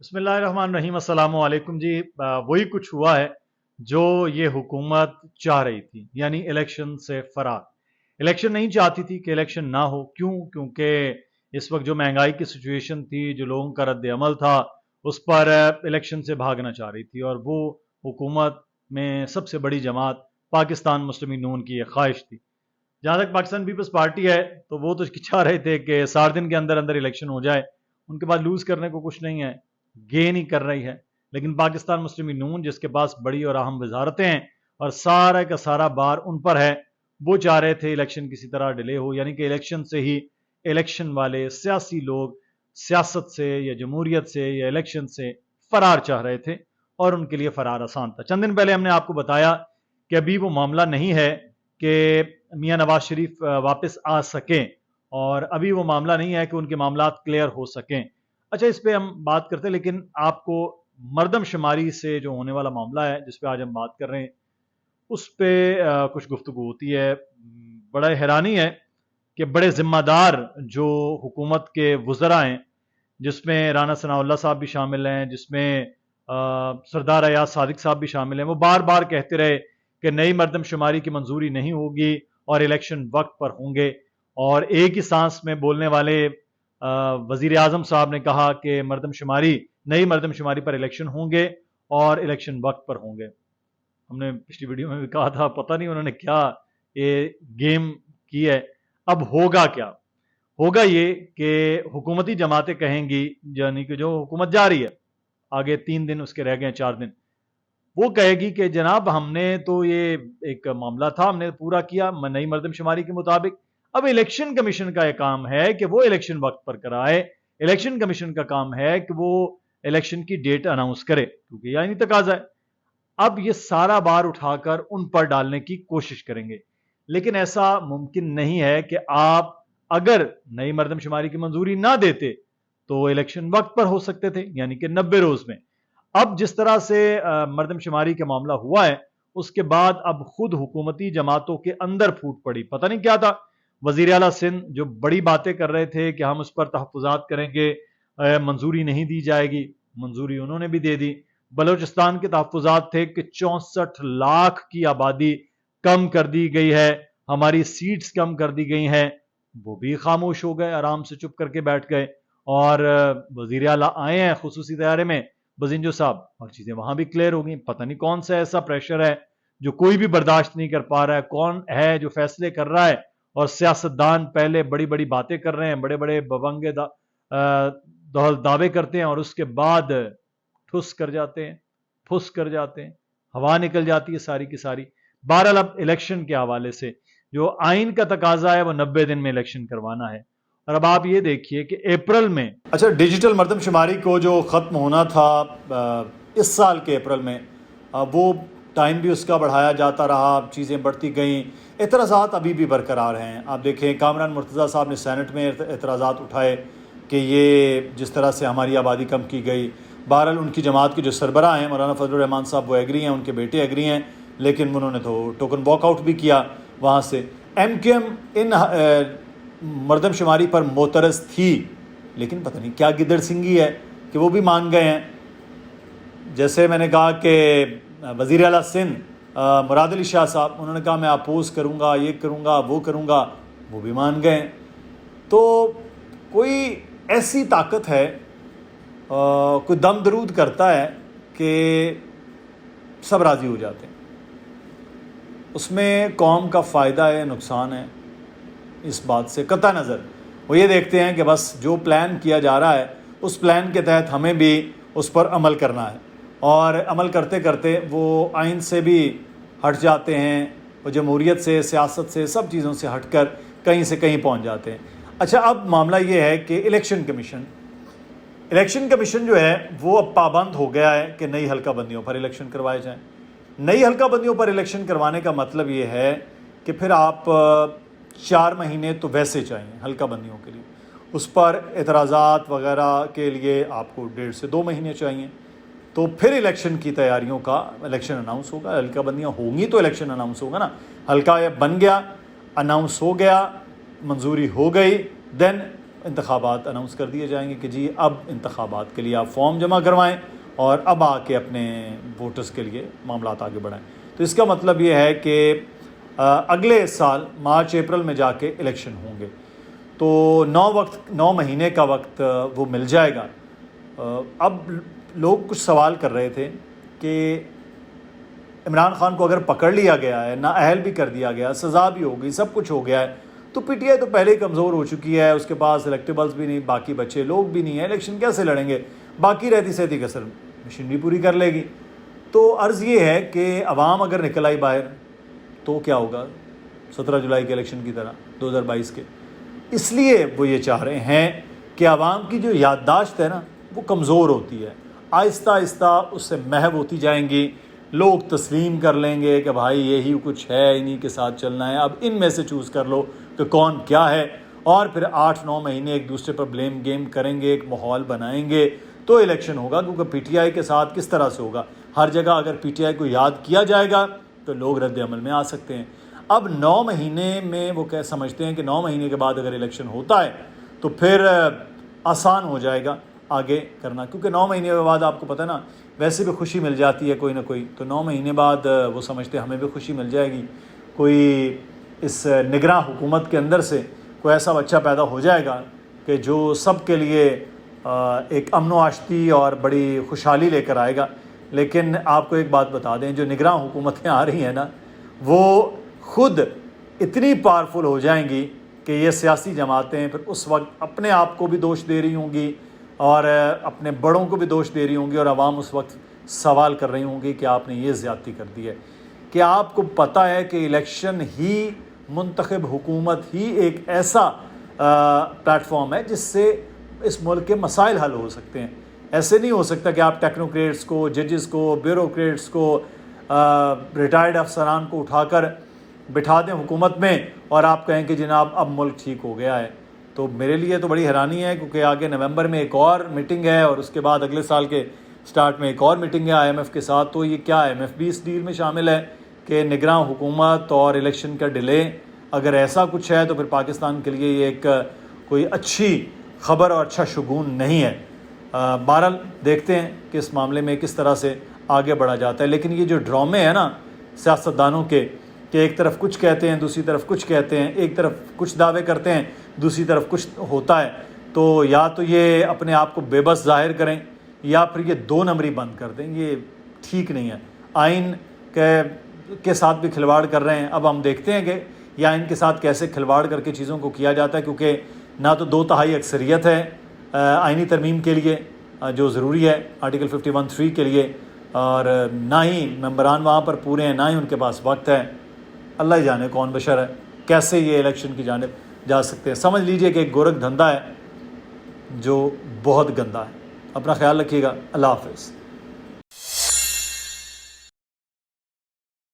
بسم اللہ الرحمن الرحیم۔ السلام علیکم جی۔ وہی کچھ ہوا ہے جو یہ حکومت چاہ رہی تھی، یعنی الیکشن سے فرار۔ الیکشن نہیں چاہتی تھی کہ الیکشن نہ ہو، کیونکہ اس وقت جو مہنگائی کی سچویشن تھی، جو لوگوں کا رد عمل تھا، اس پر الیکشن سے بھاگنا چاہ رہی تھی، اور وہ حکومت میں سب سے بڑی جماعت پاکستان مسلم نون کی ایک خواہش تھی۔ جہاں تک پاکستان پیپلز پارٹی ہے تو وہ تو چاہ رہے تھے کہ 60 دن کے اندر اندر الیکشن ہو جائے، ان کے پاس لوز کرنے کو کچھ نہیں ہے، گین ہی کر رہی ہے۔ لیکن پاکستان مسلم نون، جس کے پاس بڑی اور اہم وزارتیں ہیں اور سارا کا سارا بار ان پر ہے، وہ چاہ رہے تھے الیکشن کسی طرح ڈیلے ہو، یعنی کہ الیکشن سے ہی الیکشن والے سیاسی لوگ سیاست سے یا جمہوریت سے یا الیکشن سے فرار چاہ رہے تھے، اور ان کے لیے فرار آسان تھا۔ چند دن پہلے ہم نے آپ کو بتایا کہ ابھی وہ معاملہ نہیں ہے کہ میاں نواز شریف واپس آ سکیں، اور ابھی وہ معاملہ نہیں ہے کہ ان کے معاملات کلیئر ہو سکیں۔ اچھا، اس پہ ہم بات کرتے ہیں، لیکن آپ کو مردم شماری سے جو ہونے والا معاملہ ہے جس پہ آج ہم بات کر رہے ہیں، اس پہ کچھ گفتگو ہوتی ہے۔ بڑا حیرانی ہے کہ بڑے ذمہ دار جو حکومت کے وزراء ہیں، جس میں رانا ثناء اللہ صاحب بھی شامل ہیں، جس میں سردار ایاز صادق صاحب بھی شامل ہیں، وہ بار بار کہتے رہے کہ نئی مردم شماری کی منظوری نہیں ہوگی اور الیکشن وقت پر ہوں گے، اور ایک ہی سانس میں بولنے والے وزیر اعظم صاحب نے کہا کہ نئی مردم شماری پر الیکشن ہوں گے اور الیکشن وقت پر ہوں گے۔ ہم نے پچھلی ویڈیو میں بھی کہا تھا، پتہ نہیں انہوں نے کیا یہ گیم کی ہے۔ اب ہوگا کیا؟ ہوگا یہ کہ حکومتی جماعتیں کہیں گی، یعنی کہ جو حکومت جا رہی ہے، آگے 3 دن اس کے رہ گئے ہیں، 4 دن، وہ کہے گی کہ جناب ہم نے تو یہ ایک معاملہ تھا، ہم نے پورا کیا نئی مردم شماری کے مطابق۔ اب الیکشن کمیشن کا یہ کام ہے کہ وہ الیکشن وقت پر کرائے، الیکشن کمیشن کا کام ہے کہ وہ الیکشن کی ڈیٹ اناؤنس کرے، کیونکہ یہ نہیں تقاضا ہے۔ اب یہ سارا بار اٹھا کر ان پر ڈالنے کی کوشش کریں گے، لیکن ایسا ممکن نہیں ہے کہ آپ اگر نئی مردم شماری کی منظوری نہ دیتے تو الیکشن وقت پر ہو سکتے تھے، یعنی کہ 90 روز میں۔ اب جس طرح سے مردم شماری کا معاملہ ہوا ہے، اس کے بعد اب خود حکومتی جماعتوں کے اندر پھوٹ پڑی، پتہ نہیں کیا تھا۔ وزیر اعلیٰ سندھ جو بڑی باتیں کر رہے تھے کہ ہم اس پر تحفظات کریں گے، منظوری نہیں دی جائے گی، منظوری انہوں نے بھی دے دی۔ بلوچستان کے تحفظات تھے کہ 64 لاکھ کی آبادی کم کر دی گئی ہے، ہماری سیٹس کم کر دی گئی ہیں، وہ بھی خاموش ہو گئے، آرام سے چپ کر کے بیٹھ گئے۔ اور وزیر اعلیٰ آئے ہیں خصوصی طیارے میں، بزنجو صاحب، اور چیزیں وہاں بھی کلیئر ہو گئیں۔ پتہ نہیں کون سا ایسا پریشر ہے جو کوئی بھی برداشت نہیں کر پا رہا ہے، کون ہے جو فیصلے کر رہا ہے، اور سیاستدان پہلے بڑی بڑی باتیں کر رہے ہیں، بڑے بڑے ببنگے دعوے کرتے ہیں، اور اس کے بعد ٹھس کر جاتے ہیں، پھس کر جاتے ہیں، ہوا نکل جاتی ہے ساری کی ساری۔ بہرحال اب الیکشن کے حوالے سے جو آئین کا تقاضا ہے وہ 90 دن میں الیکشن کروانا ہے، اور اب آپ یہ دیکھیے کہ اپریل میں، اچھا، ڈیجیٹل مردم شماری کو جو ختم ہونا تھا اس سال کے اپریل میں، وہ ٹائم بھی اس کا بڑھایا جاتا رہا، چیزیں بڑھتی گئیں، اعتراضات ابھی بھی برقرار ہیں۔ آپ دیکھیں کامران مرتضیٰ صاحب نے سینٹ میں اعتراضات اٹھائے کہ یہ جس طرح سے ہماری آبادی کم کی گئی۔ بہرحال ان کی جماعت کے جو سربراہ ہیں مولانا فضل الرحمان صاحب، وہ ایگری ہیں، ان کے بیٹے ایگری ہیں، لیکن انہوں نے تو ٹوکن واک آؤٹ بھی کیا وہاں سے۔ ایم کیو ایم ان مردم شماری پر معترض تھی، لیکن پتہ نہیں کیا گدڑ سنگھی ہے کہ وہ بھی مان گئے ہیں۔ جیسے میں نے کہا کہ وزیر اعلیٰ سندھ مراد علی شاہ صاحب، انہوں نے کہا میں اپوز کروں گا، یہ کروں گا، وہ کروں گا، وہ بھی مان گئے ہیں۔ تو کوئی ایسی طاقت ہے، کوئی دم درود کرتا ہے کہ سب راضی ہو جاتے ہیں۔ اس میں قوم کا فائدہ ہے، نقصان ہے، اس بات سے قطع نظر وہ یہ دیکھتے ہیں کہ بس جو پلان کیا جا رہا ہے اس پلان کے تحت ہمیں بھی اس پر عمل کرنا ہے، اور عمل کرتے کرتے وہ آئین سے بھی ہٹ جاتے ہیں، وہ جمہوریت سے، سیاست سے، سب چیزوں سے ہٹ کر کہیں سے کہیں پہنچ جاتے ہیں۔ اچھا، اب معاملہ یہ ہے کہ الیکشن کمیشن جو ہے وہ اب پابند ہو گیا ہے کہ نئی حلقہ بندیوں پر الیکشن کروائے جائیں۔ نئی حلقہ بندیوں پر الیکشن کروانے کا مطلب یہ ہے کہ پھر آپ 4 مہینے تو ویسے چاہیے حلقہ بندیوں کے لیے، اس پر اعتراضات وغیرہ کے لیے آپ کو 1.5 سے 2 مہینے چاہیے، تو پھر الیکشن کی تیاریوں کا الیکشن اناؤنس ہوگا۔ حلقہ بندیاں ہوں گی تو الیکشن اناؤنس ہوگا نا۔ حلقہ بن گیا، اناؤنس ہو گیا، منظوری ہو گئی، دین انتخابات اناؤنس کر دیے جائیں گے کہ جی اب انتخابات کے لیے آپ فارم جمع کروائیں اور اب آ کے اپنے ووٹرز کے لیے معاملات آگے بڑھائیں. تو اس کا مطلب یہ ہے کہ اگلے سال مارچ اپریل میں جا کے الیکشن ہوں گے. تو 9 مہینے کا وقت وہ مل جائے گا. اب لوگ کچھ سوال کر رہے تھے کہ عمران خان کو اگر پکڑ لیا گیا ہے، نااہل بھی کر دیا گیا، سزا بھی ہو گئی، سب کچھ ہو گیا ہے، تو پی ٹی آئی تو پہلے ہی کمزور ہو چکی ہے، اس کے پاس الیکٹیبلز بھی نہیں، باقی بچے لوگ بھی نہیں ہیں، الیکشن کیسے لڑیں گے؟ باقی رہتی سہتی کسر مشینری پوری کر لے گی. تو عرض یہ ہے کہ عوام اگر نکل آئی باہر تو کیا ہوگا 17 جولائی کے الیکشن کی طرح 2022 کے. اس لیے وہ یہ چاہ رہے ہیں کہ عوام کی جو یادداشت ہے نا وہ کمزور ہوتی ہے، آہستہ آہستہ اس سے محو ہوتی جائیں گی. لوگ تسلیم کر لیں گے کہ بھائی یہی کچھ ہے، انہی کے ساتھ چلنا ہے، اب ان میں سے چوز کر لو کہ کون کیا ہے، اور پھر 8-9 مہینے ایک دوسرے پر بلیم گیم کریں گے، ایک ماحول بنائیں گے تو الیکشن ہوگا. کیونکہ پی ٹی آئی کے ساتھ کس طرح سے ہوگا؟ ہر جگہ اگر پی ٹی آئی کو یاد کیا جائے گا تو لوگ رد عمل میں آ سکتے ہیں. اب 9 مہینے میں وہ سمجھتے ہیں کہ 9 مہینے کے بعد اگر الیکشن ہوتا ہے تو پھر آسان ہو جائے گا آگے کرنا. کیونکہ 9 مہینے کے بعد آپ کو پتہ ہے نا ویسے بھی خوشی مل جاتی ہے کوئی نہ کوئی، تو 9 مہینے بعد وہ سمجھتے ہیں ہمیں بھی خوشی مل جائے گی، کوئی اس نگراں حکومت کے اندر سے کوئی ایسا بچہ پیدا ہو جائے گا کہ جو سب کے لیے ایک امن و آشتی اور بڑی خوشحالی لے کر آئے گا. لیکن آپ کو ایک بات بتا دیں، جو نگراں حکومتیں آ رہی ہیں نا وہ خود اتنی پاورفل ہو جائیں گی کہ یہ سیاسی جماعتیں پھر اس وقت اپنے آپ کو بھی دوش دے رہی ہوں گی اور اپنے بڑوں کو بھی دوش دے رہی ہوں گی، اور عوام اس وقت سوال کر رہی ہوں گی کہ آپ نے یہ زیادتی کر دی ہے. کہ آپ کو پتہ ہے کہ الیکشن ہی، منتخب حکومت ہی ایک ایسا پلیٹ فارم ہے جس سے اس ملک کے مسائل حل ہو سکتے ہیں. ایسے نہیں ہو سکتا کہ آپ ٹیکنوکریٹس کو، ججز کو، بیوروکریٹس کو، ریٹائرڈ افسران کو اٹھا کر بٹھا دیں حکومت میں اور آپ کہیں کہ جناب اب ملک ٹھیک ہو گیا ہے. تو میرے لیے تو بڑی حیرانی ہے، کیونکہ آگے نومبر میں ایک اور میٹنگ ہے اور اس کے بعد اگلے سال کے سٹارٹ میں ایک اور میٹنگ ہے آئی ایم ایف کے ساتھ. تو یہ کیا ایم ایف بھی اس ڈیل میں شامل ہے کہ نگراں حکومت اور الیکشن کا ڈیلے؟ اگر ایسا کچھ ہے تو پھر پاکستان کے لیے یہ ایک کوئی اچھی خبر اور اچھا شگون نہیں ہے. بہرحال دیکھتے ہیں کہ اس معاملے میں کس طرح سے آگے بڑھا جاتا ہے. لیکن یہ جو ڈرامے ہیں نا سیاستدانوں کے، کہ ایک طرف کچھ کہتے ہیں دوسری طرف کچھ کہتے ہیں، ایک طرف کچھ دعوے کرتے ہیں دوسری طرف کچھ ہوتا ہے، تو یا تو یہ اپنے آپ کو بے بس ظاہر کریں یا پھر یہ 2 نمبری بند کر دیں. یہ ٹھیک نہیں ہے. آئین کے ساتھ بھی کھلواڑ کر رہے ہیں. اب ہم دیکھتے ہیں کہ یہ آئین کے ساتھ کیسے کھلواڑ کر کے چیزوں کو کیا جاتا ہے، کیونکہ نہ تو 2/3 اکثریت ہے آئینی ترمیم کے لیے جو ضروری ہے آرٹیکل 51(3) کے لیے، اور نہ ہی ممبران وہاں پر پورے ہیں، نہ ہی ان کے پاس وقت ہے. اللہ ہی جانے کون بشر ہے کیسے یہ الیکشن کی جانب جا سکتے ہیں. سمجھ لیجئے کہ ایک گورکھ دھندا ہے جو بہت گندا ہے. اپنا خیال رکھیے گا. اللہ حافظ.